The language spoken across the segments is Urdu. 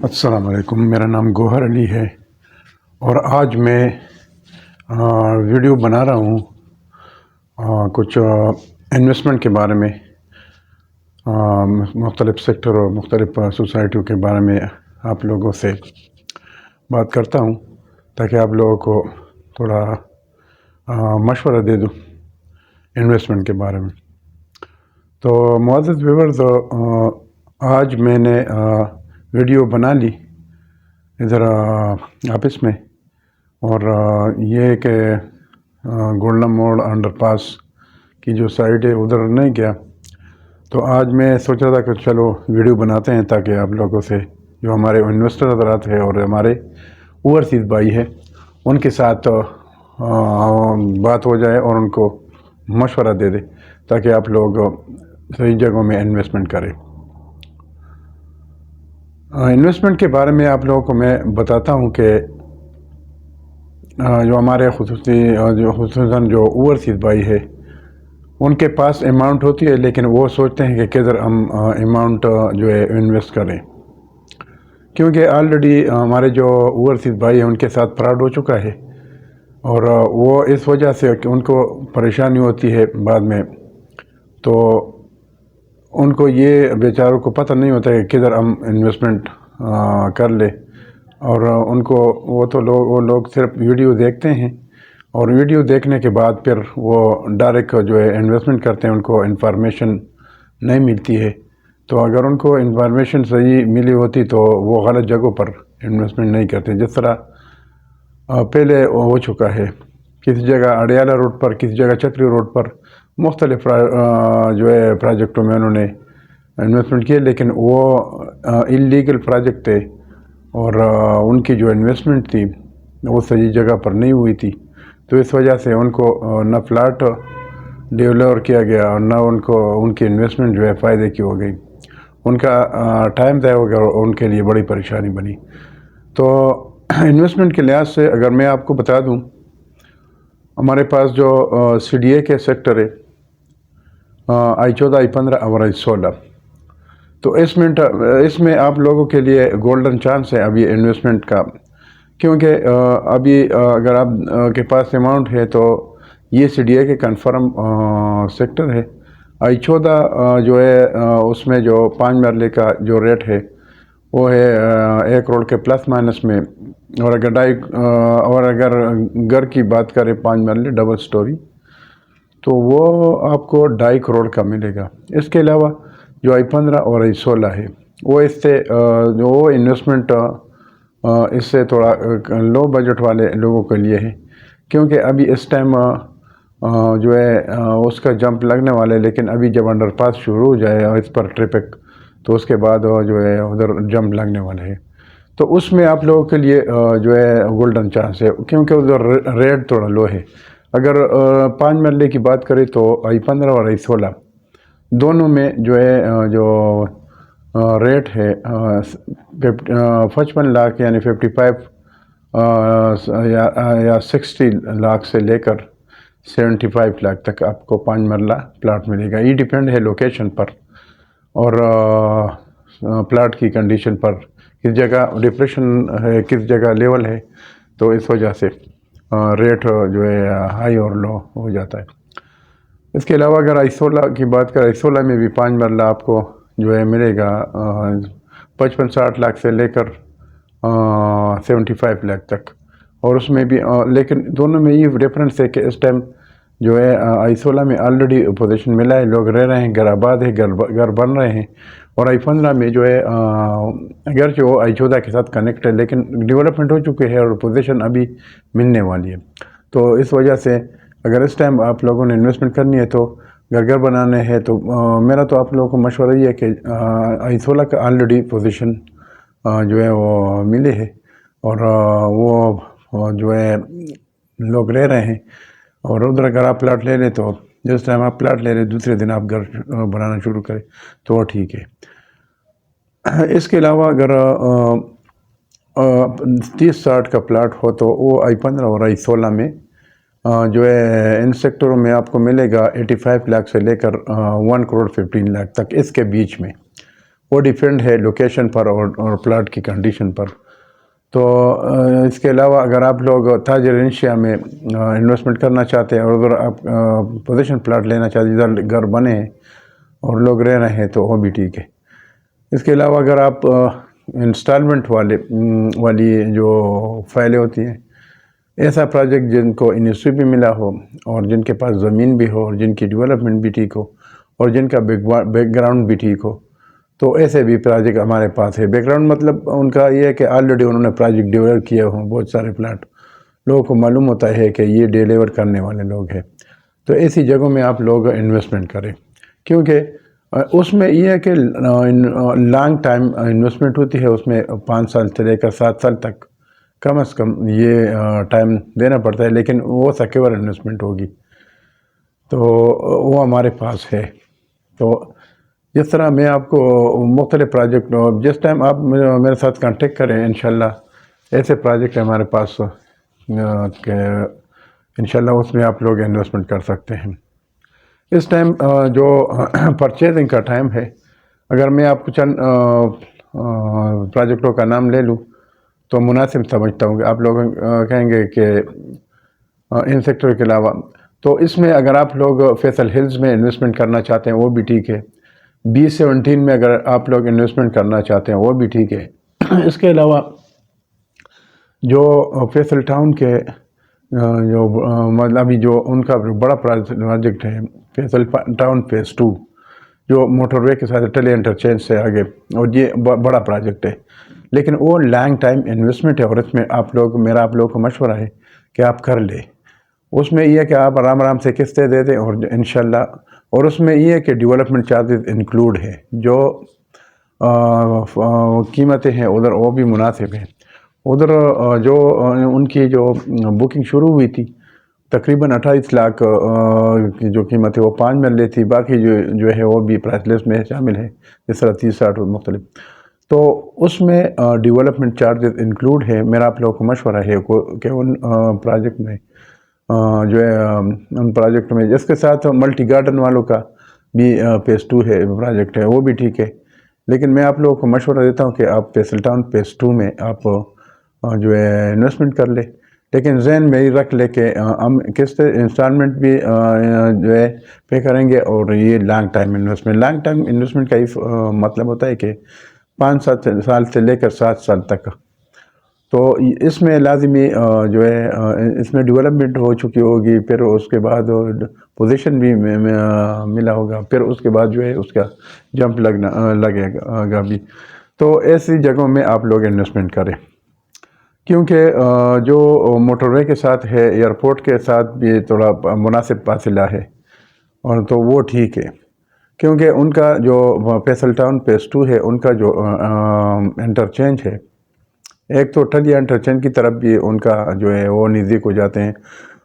السلام علیکم، میرا نام گوہر علی ہے اور آج میں ویڈیو بنا رہا ہوں کچھ انویسٹمنٹ کے بارے میں، مختلف سیکٹر اور مختلف سوسائٹیوں کے بارے میں آپ لوگوں سے بات کرتا ہوں تاکہ آپ لوگوں کو تھوڑا مشورہ دے دوں انویسٹمنٹ کے بارے میں۔ تو معزز ویورز، آج میں نے ویڈیو بنا لی ادھر آفس میں، اور یہ کہ گولڈن موڑ انڈر پاس کی جو سائٹ ہے ادھر نہیں گیا، تو آج میں سوچ رہا تھا کہ چلو ویڈیو بناتے ہیں تاکہ آپ لوگوں سے جو ہمارے انویسٹر حضرات ہیں اور ہمارے اوورسیز بھائی ہیں ان کے ساتھ بات ہو جائے اور ان کو مشورہ دے دے تاکہ آپ لوگ صحیح جگہوں میں انویسٹمنٹ کریں۔ انویسٹمنٹ کے بارے میں آپ لوگوں کو میں بتاتا ہوں کہ جو ہمارے خصوصاً جو اوورسیز بھائی ہے ان کے پاس اماؤنٹ ہوتی ہے، لیکن وہ سوچتے ہیں کہ کدھر ہم اماؤنٹ جو ہے انویسٹ کریں، کیونکہ آلریڈی ہمارے جو اوورسیز بھائی ہیں ان کے ساتھ فراڈ ہو چکا ہے، اور وہ اس وجہ سے کہ ان کو پریشانی ہوتی ہے بعد میں، تو ان کو یہ بیچاروں کو پتہ نہیں ہوتا ہے کہ کدھر ہم انویسٹمنٹ کر لے، اور ان کو وہ لوگ صرف ویڈیو دیکھتے ہیں، اور ویڈیو دیکھنے کے بعد پھر وہ ڈائریکٹ جو ہے انویسٹمنٹ کرتے ہیں، ان کو انفارمیشن نہیں ملتی ہے۔ تو اگر ان کو انفارمیشن صحیح ملی ہوتی تو وہ غلط جگہوں پر انویسٹمنٹ نہیں کرتے، جس طرح پہلے ہو چکا ہے، کسی جگہ اڈیالہ روڈ پر، کسی جگہ چکری روڈ پر مختلف جو ہے پروجیکٹوں میں انہوں نے انویسٹمنٹ کیے، لیکن وہ انلیگل پروجیکٹ تھے، اور ان کی جو انویسٹمنٹ تھی وہ صحیح جگہ پر نہیں ہوئی تھی، تو اس وجہ سے ان کو نہ پلاٹ ڈیولور کیا گیا اور نہ ان کی انویسٹمنٹ جو ہے فائدے کی ہو گئی، ان کا ٹائم ضائع ہو گیا اور ان کے لیے بڑی پریشانی بنی۔ تو انویسٹمنٹ کے لحاظ سے اگر میں آپ کو بتا دوں، ہمارے پاس جو سی ڈی اے کے سیکٹر ہے، I14 I15 اور I16، تو اس میں آپ لوگوں کے لیے گولڈن چانس ہے ابھی انویسٹمنٹ کا، کیونکہ ابھی اگر آپ کے پاس اماؤنٹ ہے تو یہ سی ڈی اے کے کنفرم سیکٹر ہے۔ I14 جو ہے اس میں جو 5 مرلے کا جو ریٹ ہے وہ ہے 1 کروڑ کے پلس مائنس میں، اور اگر گھر کی بات کریں 5 مرلے ڈبل سٹوری تو وہ آپ کو 2.5 کروڑ کا ملے گا۔ اس کے علاوہ جو I15 اور I16 ہے وہ اس سے جو انویسٹمنٹ اس سے تھوڑا لو بجٹ والے لوگوں کے لیے ہے، کیونکہ ابھی اس ٹائم جو ہے اس کا جمپ لگنے والا ہے، لیکن ابھی جب انڈر پاس شروع ہو جائے اس پر ٹریفک، تو اس کے بعد جو ہے ادھر جمپ لگنے والا ہے، تو اس میں آپ لوگوں کے لیے جو ہے گولڈن چانس ہے، کیونکہ ادھر ریٹ تھوڑا لو ہے۔ اگر 5 مرلے کی بات کریں تو I15 اور I16 دونوں میں جو ہے جو ریٹ ہے 55 لاکھ یعنی 55 یا 60 لاکھ سے لے کر 75 لاکھ تک آپ کو 5 مرلہ پلاٹ ملے گا۔ یہ ڈیپینڈ ہے لوکیشن پر اور پلاٹ کی کنڈیشن پر، کس جگہ ڈپریشن ہے، کس جگہ لیول ہے، تو اس وجہ سے ریٹ جو ہے ہائی اور لو ہو جاتا ہے۔ اس کے علاوہ اگر I16 کی بات کریں، I16 میں بھی 5 مرلہ آپ کو جو ہے ملے گا 55-60 لاکھ سے لے کر 75 لاکھ تک، اور اس میں بھی لیکن دونوں میں یہ ڈفرینس ہے کہ اس ٹائم جو ہے I16 میں آلریڈی پوزیشن ملا ہے، لوگ رہ رہے ہیں، گھر آباد ہے، گھر بن رہے ہیں، اور I15 میں جو ہے اگرچہ وہ I14 کے ساتھ کنیکٹ ہے لیکن ڈیولپمنٹ ہو چکے ہے اور پوزیشن ابھی ملنے والی ہے، تو اس وجہ سے اگر اس ٹائم آپ لوگوں نے انویسٹمنٹ کرنی ہے تو گھر بنانے ہیں تو میرا تو آپ لوگوں کو مشورہ یہ ہے کہ I16 کا آلریڈی پوزیشن جو ہے وہ ملے ہے، اور وہ جو ہے لوگ رہ رہے ہیں، اور ادھر اگر آپ پلاٹ لے لیں تو جس ٹائم آپ پلاٹ لے لیں دوسرے دن آپ گھر بنانا شروع کریں تو وہ ٹھیک ہے۔ اس کے علاوہ اگر 30-60 کا پلاٹ ہو تو وہ I15 اور I16 میں جو ہے ان سیکٹروں میں آپ کو ملے گا 85 لاکھ سے لے کر 1 کروڑ 15 لاکھ تک، اس کے بیچ میں وہ ڈیپینڈ ہے لوکیشن پر اور پلاٹ کی کنڈیشن پر. تو اس کے علاوہ اگر آپ لوگ تاج ریزیڈنشیا میں انویسٹمنٹ کرنا چاہتے ہیں اور ادھر آپ پوزیشن پلاٹ لینا چاہتے ہیں، ادھر گھر بنے ہیں اور لوگ رہ رہے ہیں، تو وہ بھی ٹھیک ہے. اس کے علاوہ اگر آپ انسٹالمنٹ والی جو فائلیں ہوتی ہیں، ایسا پروجیکٹ جن کو انویسٹری بھی ملا ہو اور جن کے پاس زمین بھی ہو اور جن کی ڈیولپمنٹ بھی ٹھیک ہو اور جن کا بیک گراؤنڈ بھی ٹھیک ہو، تو ایسے بھی پروجیکٹ ہمارے پاس ہے. بیک گراؤنڈ مطلب ان کا یہ ہے کہ آلریڈی انہوں نے پروجیکٹ ڈیولپ کیے ہوں، بہت سارے پلاٹ لوگوں کو معلوم ہوتا ہے کہ یہ ڈیلیور کرنے والے لوگ ہیں. تو ایسی جگہوں میں آپ لوگ انویسٹمنٹ کریں، کیونکہ اس میں یہ ہے کہ لانگ ٹائم انویسٹمنٹ ہوتی ہے. اس میں 5 سال سے لے کر 7 سال تک کم از کم یہ ٹائم دینا پڑتا ہے، لیکن وہ سیکیور انویسٹمنٹ ہوگی. تو وہ ہمارے پاس ہے. تو جس طرح میں آپ کو مختلف پروجیکٹ، جس ٹائم آپ میرے ساتھ کانٹیکٹ کریں انشاءاللہ ایسے پروجیکٹ ہمارے پاس کہ انشاءاللہ اس میں آپ لوگ انویسٹمنٹ کر سکتے ہیں. اس ٹائم جو پرچیزنگ کا ٹائم ہے، اگر میں آپ کو چند پروجیکٹوں کا نام لے لوں تو مناسب سمجھتا ہوں کہ آپ لوگ کہیں گے کہ ان سیکٹر کے علاوہ. تو اس میں اگر آپ لوگ فیصل ہلز میں انویسٹمنٹ کرنا چاہتے ہیں وہ بھی ٹھیک ہے. B17 میں اگر آپ لوگ انویسٹمنٹ کرنا چاہتے ہیں وہ بھی ٹھیک ہے. اس کے علاوہ جو فیصل ٹاؤن کے جو مطلب ابھی جو ان کا بڑا پروجیکٹ ہے فیصل ٹاؤن فیز 2، جو موٹر وے کے ساتھ ٹلی انٹرچینج سے آگے، اور یہ بڑا پروجیکٹ ہے، لیکن وہ لانگ ٹائم انویسٹمنٹ ہے. اور اس میں میرا آپ لوگوں کو مشورہ ہے کہ آپ کر لیں. اس میں یہ ہے کہ آپ آرام سے قسطیں دے دیں اور انشاءاللہ. اور اس میں یہ ہے کہ ڈیولپمنٹ چارجز انکلوڈ ہے، جو قیمتیں ہیں ادھر وہ بھی مناسب ہیں. ادھر جو ان کی جو بکنگ شروع ہوئی تھی تقریباً 28 لاکھ کی جو قیمت ہے وہ 5 مل رہی تھی. باقی جو ہے وہ بھی پرائس لسٹ میں شامل ہے، جس طرح 30-60 مختلف. تو اس میں ڈیولپمنٹ چارجز انکلوڈ ہے. میرا آپ لوگوں کو مشورہ ہے کہ ان پروجیکٹ میں جو ہے ان پروجیکٹ میں جس کے ساتھ ملٹی گارڈن والوں کا بھی فیز 2 ہے پروجیکٹ ہے وہ بھی ٹھیک ہے. لیکن میں آپ لوگوں کو مشورہ دیتا ہوں کہ آپ فیصل ٹاؤن فیز 2 میں آپ جو ہے انویسٹمنٹ کر لیں. لیکن ذہن میں ہی رکھ لے کہ ہم قسط انسٹالمنٹ بھی جو ہے پے کریں گے، اور یہ لانگ ٹائم انویسٹمنٹ کا ہی مطلب ہوتا ہے کہ 5 سال سے لے کر 7 سال تک. تو اس میں لازمی جو ہے اس میں ڈیولپمنٹ ہو چکی ہوگی، پھر اس کے بعد پوزیشن بھی ملا ہوگا، پھر اس کے بعد جو ہے اس کا جمپ لگے گا بھی. تو ایسی جگہوں میں آپ لوگ انویسٹمنٹ کریں، کیونکہ جو موٹر وے کے ساتھ ہے، ایئرپورٹ کے ساتھ بھی تھوڑا مناسب فاصلہ ہے، اور تو وہ ٹھیک ہے. کیونکہ ان کا جو فیصل ٹاؤن فیز 2 ہے، ان کا جو انٹرچینج ہے، ایک تو ٹلی انٹرچینج کی طرف بھی ان کا جو ہے وہ نزدیک ہو جاتے ہیں،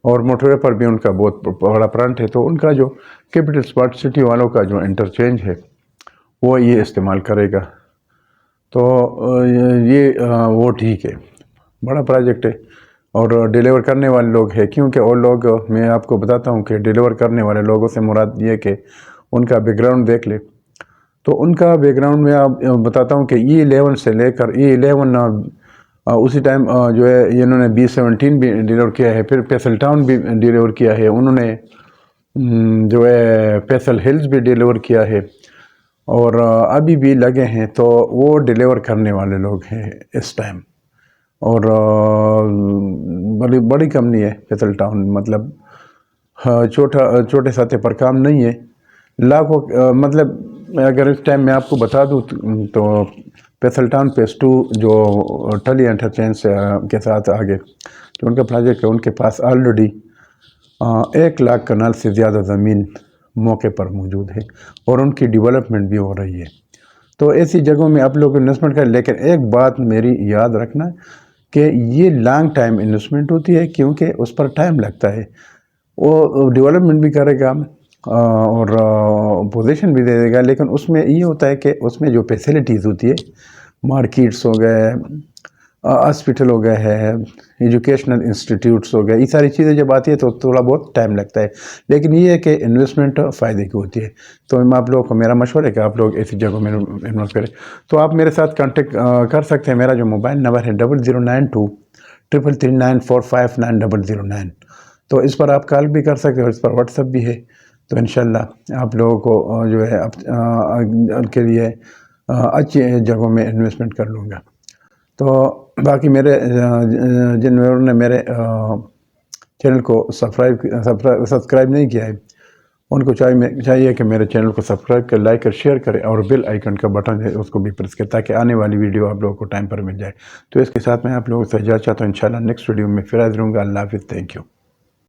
اور موٹر وے پر بھی ان کا بہت بڑا پلانٹ ہے. تو ان کا جو کیپٹل اسمارٹ سٹی والوں کا جو انٹرچینج ہے وہ یہ استعمال کرے گا. تو یہ وہ ٹھیک ہے، بڑا پروجیکٹ ہے اور ڈیلیور کرنے والے لوگ ہیں. کیونکہ وہ لوگ، میں آپ کو بتاتا ہوں کہ ڈیلیور کرنے والے لوگوں سے مراد یہ کہ ان کا بیک گراؤنڈ دیکھ لے. تو ان کا بیک گراؤنڈ میں آپ بتاتا ہوں کہ E11 سے لے کر E11 اسی ٹائم جو ہے انہوں نے B17 بھی ڈیلیور کیا ہے، پھر فیصل ٹاؤن بھی ڈیلیور کیا ہے، انہوں نے جو ہے فیصل ہلز بھی ڈیلیور کیا ہے، اور ابھی بھی لگے ہیں. تو وہ ڈیلیور کرنے والے لوگ ہیں اس ٹائم. اور بڑی کمپنی ہے فیصل ٹاؤن، مطلب چھوٹے سطح پر کام نہیں ہے. لاکھوں مطلب اگر اس ٹائم میں آپ کو بتا دوں تو فیصل ٹاؤن فیز 2 جو ٹلی انٹرچینج کے ساتھ آگے جو ان کا پروجیکٹ ہے، ان کے پاس آلریڈی 1 لاکھ کنال سے زیادہ زمین موقع پر موجود ہے، اور ان کی ڈیولپمنٹ بھی ہو رہی ہے. تو ایسی جگہوں میں آپ لوگ انویسٹمنٹ کریں. لیکن ایک بات میری یاد رکھنا کہ یہ لانگ ٹائم انویسٹمنٹ ہوتی ہے، کیونکہ اس پر ٹائم لگتا ہے. وہ ڈیولپمنٹ بھی کرے گا اور پوزیشن بھی دے دے گا، لیکن اس میں یہ ہوتا ہے کہ اس میں جو فیسلٹیز ہوتی ہے، مارکیٹس ہو گئے، ہاسپٹل ہو گئے ہے، ایجوکیشنل انسٹیٹیوٹس ہو گئے، یہ ساری چیزیں جب آتی ہے تو تھوڑا بہت ٹائم لگتا ہے، لیکن یہ ہے کہ انویسٹمنٹ فائدے کی ہوتی ہے۔ تو میں آپ لوگوں کو میرا مشورہ ہے کہ آپ لوگ ایسی جگہوں میں انویسٹ کریں۔ تو آپ میرے ساتھ کانٹیکٹ کر سکتے ہیں۔ میرا جو موبائل نمبر ہے 009233945909، تو اس پر آپ کال بھی کر سکتے ہیں اور اس پر واٹس ایپ بھی ہے۔ تو انشاءاللہ آپ لوگوں کو جو ہے کے لیے اچھی جگہوں میں انویسٹمنٹ کر لوں گا۔ تو باقی میرے جن لوگوں نے میرے چینل کو سبسکرائب نہیں کیا ہے، ان کو چاہیے کہ میرے چینل کو سبسکرائب کریں، لائک اور شیئر کریں، اور بیل آئیکن کا بٹن ہے اس کو بھی پریس کریں تاکہ آنے والی ویڈیو آپ لوگوں کو ٹائم پر مل جائے۔ تو اس کے ساتھ میں آپ لوگوں سے اجازت چاہتا ہوں، انشاءاللہ نیکسٹ ویڈیو میں پھر حاضر ہوں گا۔ اللہ حافظ، تھینک یو۔